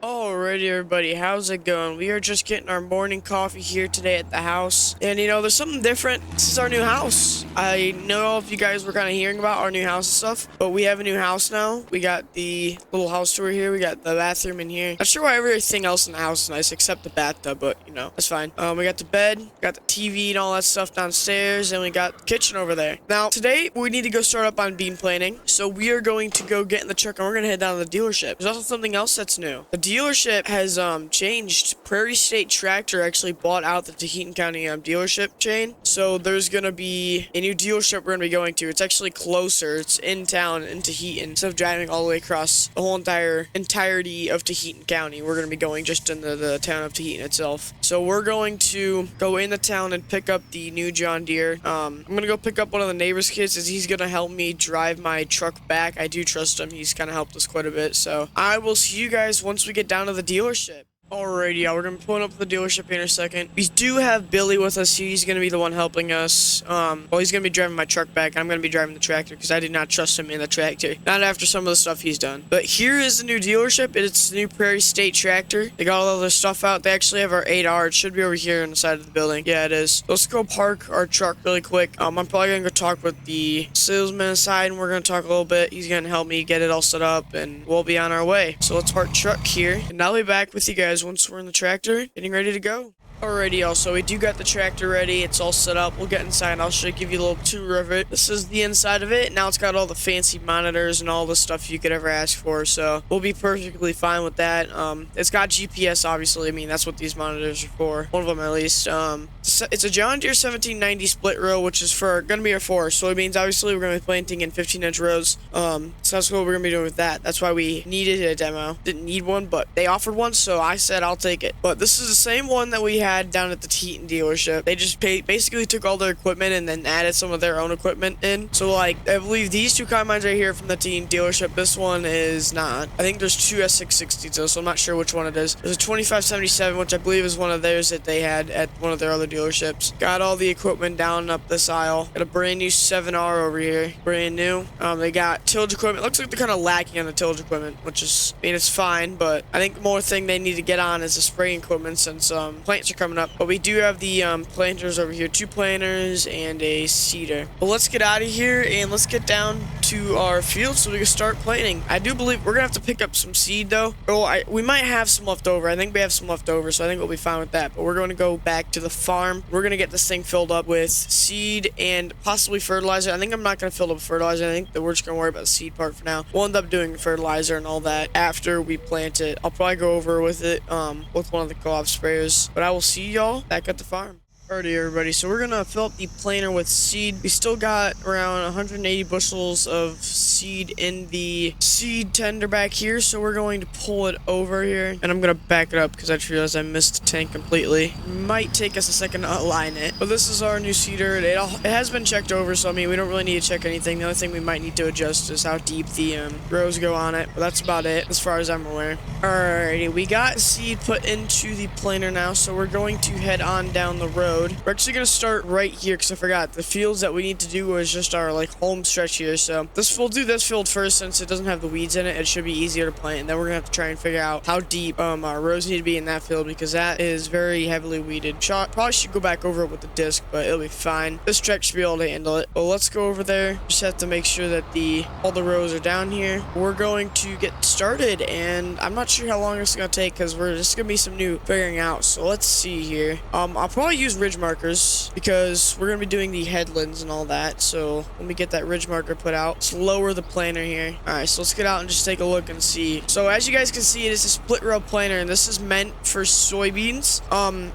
Alrighty, everybody, how's it going? We are just getting our morning coffee here today at the house. And, there's something different. This is our new house. I know if you guys were kind of hearing about our new house and stuff, but we have a new house now. We got the little house tour here. We got the bathroom in here. Not sure why everything else in the house is nice except the bathtub, but, that's fine. We got the bed, got the TV and all that stuff downstairs, and we got the kitchen over there. Now, today, we need to go start up on bean planting. So we are going to go get in the truck, and we're going to head down to the dealership. There's also something else that's new. The dealership has changed. Prairie State Tractor actually bought out the Taheton County dealership chain, so there's gonna be a new dealership we're gonna be going to. It's actually closer. It's in town in Taheton. Instead of driving all the way across the whole entirety of Taheton County, we're gonna be going just in the town of Taheton itself. So we're going to go in the town and pick up the new John Deere. I'm gonna go pick up one of the neighbor's kids as he's gonna help me drive my truck back. I do trust him. He's kind of helped us quite a bit. So I will see you guys once we get down to the dealership. Alrighty, y'all, we're gonna be pulling up to the dealership here in a second. We do have Billy with us. He's gonna be the one helping us. He's gonna be driving my truck back. I'm gonna be driving the tractor because I did not trust him in the tractor. Not after some of the stuff he's done. But here is the new dealership. It's the new Prairie State Tractor. They got all their stuff out. They actually have our 8R. It should be over here on the side of the building. Yeah, it is. Let's go park our truck really quick. I'm probably gonna go talk with the salesman inside, and we're gonna talk a little bit. He's gonna help me get it all set up, and we'll be on our way. So let's park truck here, and I'll be back with you guys once we're in the tractor getting ready to go. Alrighty, also, we do got the tractor ready. It's all set up. We'll get inside. I'll show give you a little tour of it. This is the inside of it. Now it's got all the fancy monitors and all the stuff you could ever ask for, so we'll be perfectly fine with that. It's got GPS, obviously. I mean, that's what these monitors are for. One of them, at least. It's a John Deere 1790 split row, which is gonna be our forest soybeans. Obviously, we're gonna be planting in 15-inch rows. So that's what we're gonna be doing with that. That's why we needed a demo. Didn't need one, but they offered one, so I said I'll take it. But this is the same one that we had down at the Taheton dealership. They just basically took all their equipment and then added some of their own equipment in. So, I believe these two combines right here from the Taheton dealership. This one is not. I think there's two S660s though, so I'm not sure which one it is. There's a 2577, which I believe is one of theirs that they had at one of their other dealerships. Got all the equipment down up this aisle. Got a brand new 7R over here. Brand new. They got tillage equipment. Looks like they're kind of lacking on the tillage equipment, which is, it's fine, but I think the more thing they need to get on is the spraying equipment since plants are coming up. But we do have the planters over here, 2 planters and a seeder. But let's get out of here and let's get down to our field so we can start planting. I do believe we're gonna have to pick up some seed though. We might have some left over. I think we have some left over, so I think we'll be fine with that. But we're going to go back to the farm. We're gonna get this thing filled up with seed and possibly fertilizer. I think I'm not gonna fill it with fertilizer. I think that we're just gonna worry about the seed part for now. We'll end up doing fertilizer and all that after we plant it. I'll probably go over with it with one of the co-op sprayers. But I will see y'all back at the farm. Alrighty, everybody, so we're gonna fill up the planter with seed. We still got around 180 bushels of seed in the seed tender back here, so we're going to pull it over here, and I'm gonna back it up because I just realized I missed the tank completely. Might take us a second to align it, but this is our new seeder. It has been checked over, so I mean we don't really need to check anything. The only thing we might need to adjust is how deep the rows go on it, but that's about it as far as I'm aware. Alrighty, we got seed put into the planter now, so we're going to head on down the road. We're actually going to start right here because I forgot. The fields that we need to do was just our home stretch here. So we'll do this field first since it doesn't have the weeds in it. It should be easier to plant. And then we're going to have to try and figure out how deep our rows need to be in that field because that is very heavily weeded. Probably should go back over it with the disc, but it'll be fine. This stretch should be able to handle it. But let's go over there. Just have to make sure that all the rows are down here. We're going to get started, and I'm not sure how long it's going to take because there's going to be some new figuring out. So let's see here. I'll probably use ridge markers because we're going to be doing the headlands and all that. So let me get that ridge marker put out. Let's lower the planter here. Alright, so let's get out and just take a look and see. So as you guys can see, it is a split row planter, and this is meant for soybeans.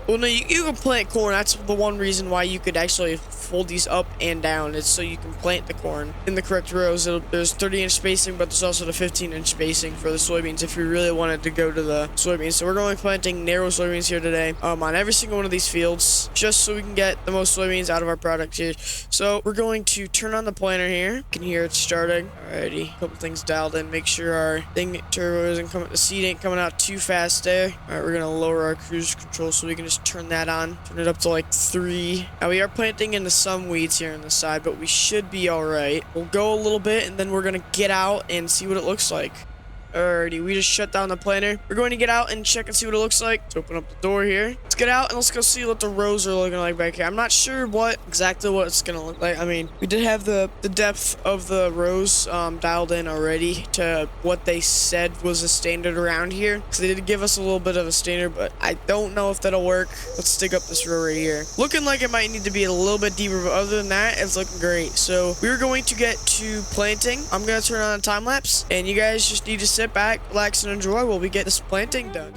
Well, no, you can plant corn. That's the one reason why you could actually fold these up and down. It's so you can plant the corn in the correct rows. There's 30-inch spacing, but there's also the 15-inch spacing for the soybeans if you really wanted to go to the soybeans. So we're going planting narrow soybeans here today on every single one of these fields, just so we can get the most soybeans out of our product here. So we're going to turn on the planter here. You can hear it starting. Alrighty, a couple things dialed in. Make sure our turbo isn't coming. The seed ain't coming out too fast there. Alright, we're gonna lower our cruise control so we can just turn that on. Turn it up to 3. Now we are planting into some weeds here on the side, but we should be alright. We'll go a little bit and then we're gonna get out and see what it looks like. Alrighty, we just shut down the planter. We're going to get out and check and see what it looks like. Let's open up the door here. Let's get out and let's go see what the rows are looking like back here. I'm not sure exactly what it's gonna look like. I mean, we did have the depth of the rows dialed in already to what they said was a standard around here. So they did give us a little bit of a standard, but I don't know if that'll work. Let's stick up this row right here. Looking like it might need to be a little bit deeper, but other than that, it's looking great. So we're going to get to planting. I'm gonna turn on a time lapse, and you guys just need to sit back, relax, and enjoy while we get this planting done.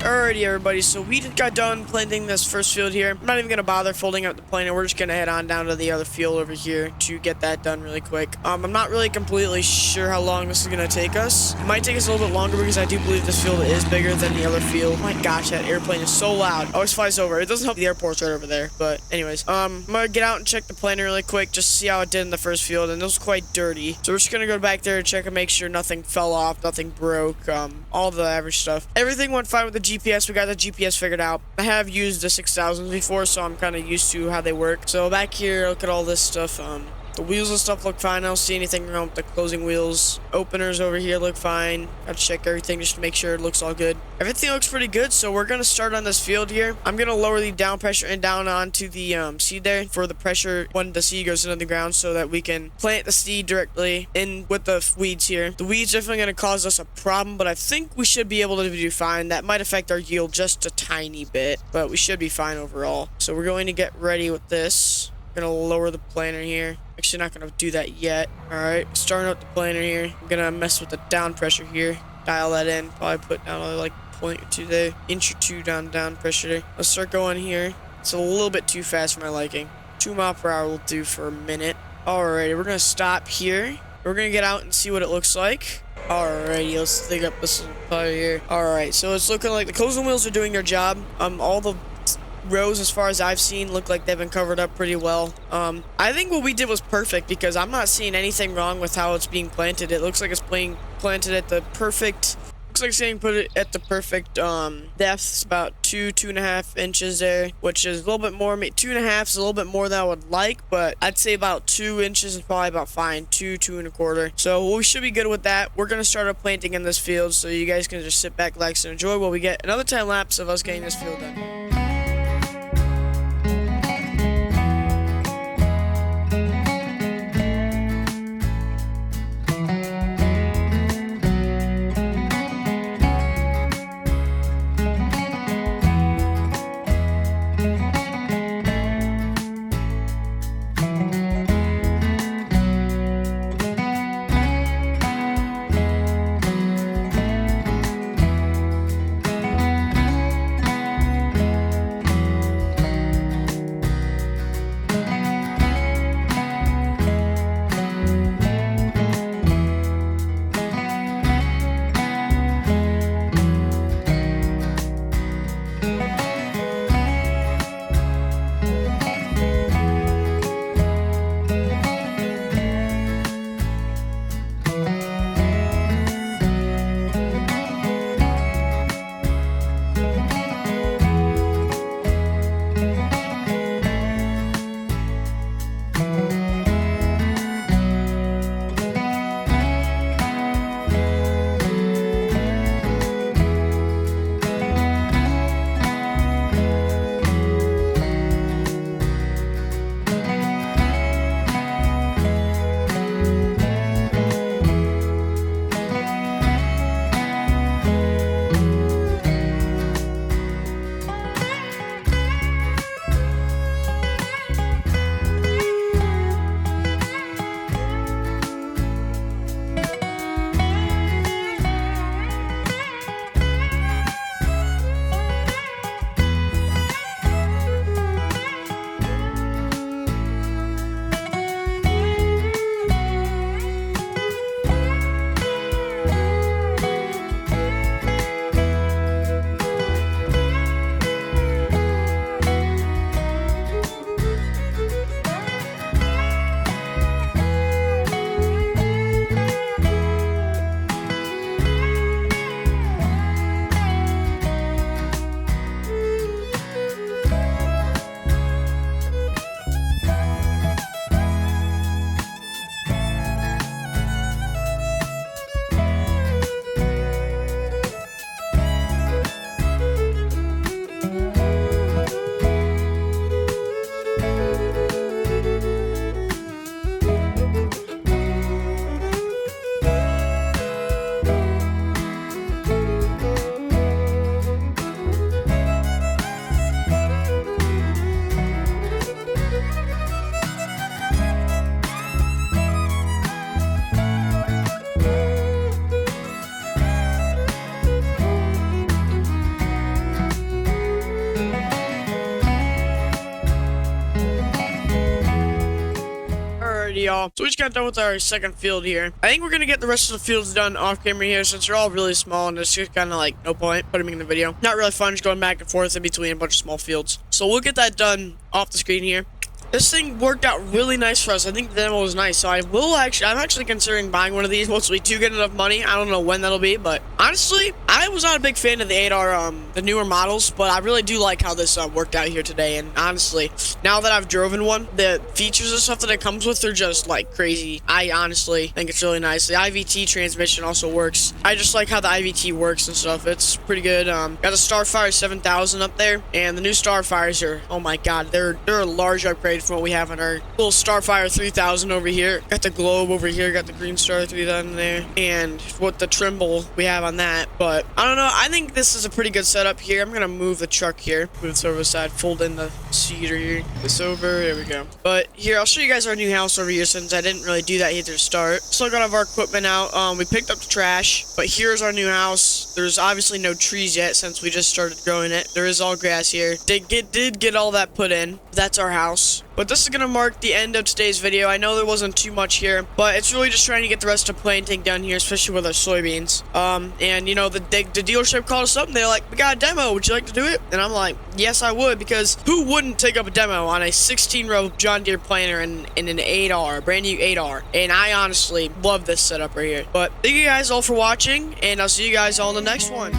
Alrighty, everybody, so we got done planting this first field here. I'm not even gonna bother folding out the planter. We're just gonna head on down to the other field over here to get that done really quick. I'm not really completely sure how long this is gonna take us. It might take us a little bit longer because I do believe this field is bigger than the other field. Oh my gosh, that airplane is so loud. Always flies over. It doesn't help the airport's right over there, but anyways, I'm gonna get out and check the planter really quick just to see how it did in the first field, and it was quite dirty. So we're just gonna go back there and check and make sure nothing fell off, nothing broke, all the average stuff. Everything went fine with the GPS. We got the GPS figured out. I have used the 6000s before, so I'm kind of used to how they work. So back here, look at all this stuff. The wheels and stuff look fine. I don't see anything wrong with the closing wheels. Openers over here look fine. Gotta check everything just to make sure it looks all good. Everything looks pretty good, so we're gonna start on this field here. I'm gonna lower the down pressure and down onto the seed there for the pressure when the seed goes into the ground so that we can plant the seed directly in with the weeds here. The weeds definitely gonna cause us a problem, but I think we should be able to do fine. That might affect our yield just a tiny bit, but we should be fine overall. So we're going to get ready with this. Gonna lower the planter here. Actually not gonna do that yet. Alright, starting up the planter here. I'm gonna mess with the down pressure here. Dial that in. Probably put down another like point or two there. Inch or two down pressure there. Let's start going here. It's a little bit too fast for my liking. 2 miles per hour will do for a minute. Alrighty, we're gonna stop here. We're gonna get out and see what it looks like. Alrighty, let's dig up this little part here. Alright, so it's looking like the closing wheels are doing their job. All the rows, as far as I've seen, look like they've been covered up pretty well. I think what we did was perfect because I'm not seeing anything wrong with how it's being planted. It looks like it's being planted at the perfect looks like saying put it at the perfect depth. It's about 2.5 inches there, which is a little bit more. 2.5 is a little bit more than I would like, but I'd say about 2 inches is probably about fine. 2.25. So we should be good with that. We're gonna start our planting in this field, so you guys can just sit back, relax, and enjoy while we get another time lapse of us getting this field done. Y'all. So we just got done with our second field here. I think we're gonna get the rest of the fields done off camera here since they're all really small and it's just kind of like no point putting them in the video. Not really fun just going back and forth in between a bunch of small fields. So we'll get that done off the screen here. This thing worked out really nice for us. I think the demo was nice, so I'm actually considering buying one of these once we do get enough money. I don't know when that'll be, but honestly, I was not a big fan of the 8R, the newer models, but I really do like how this worked out here today. And honestly, now that I've driven one, the features and stuff that it comes with are just like crazy. I honestly think it's really nice. The IVT transmission also works. I just like how the IVT works and stuff. It's pretty good. Got the Starfire 7000 up there, and the new Starfires are, oh my god, they're a large upgrade from what we have on our little Starfire 3000 over here. Got the globe over here, got the green star 3000 there, and what the Trimble we have on that. But I don't know, I think this is a pretty good setup here. I'm gonna move the truck here, move this over the side, fold in the cedar here, this over, there we go. But here, I'll show you guys our new house over here since I didn't really do that here to start. Still got all of our equipment out. We picked up the trash, but here's our new house. There's obviously no trees yet since we just started growing it. There is all grass here. Did get all that put in. That's our house. But this is gonna mark the end of today's video. I know there wasn't too much here, but it's really just trying to get the rest of planting done here, especially with our soybeans. And you know, the dealership called us up and they're like, we got a demo, would you like to do it? And I'm like, yes, I would, because who wouldn't take up a demo on a 16-row John Deere planter in an 8R, brand new 8R? And I honestly love this setup right here. But thank you guys all for watching, and I'll see you guys all in the next one.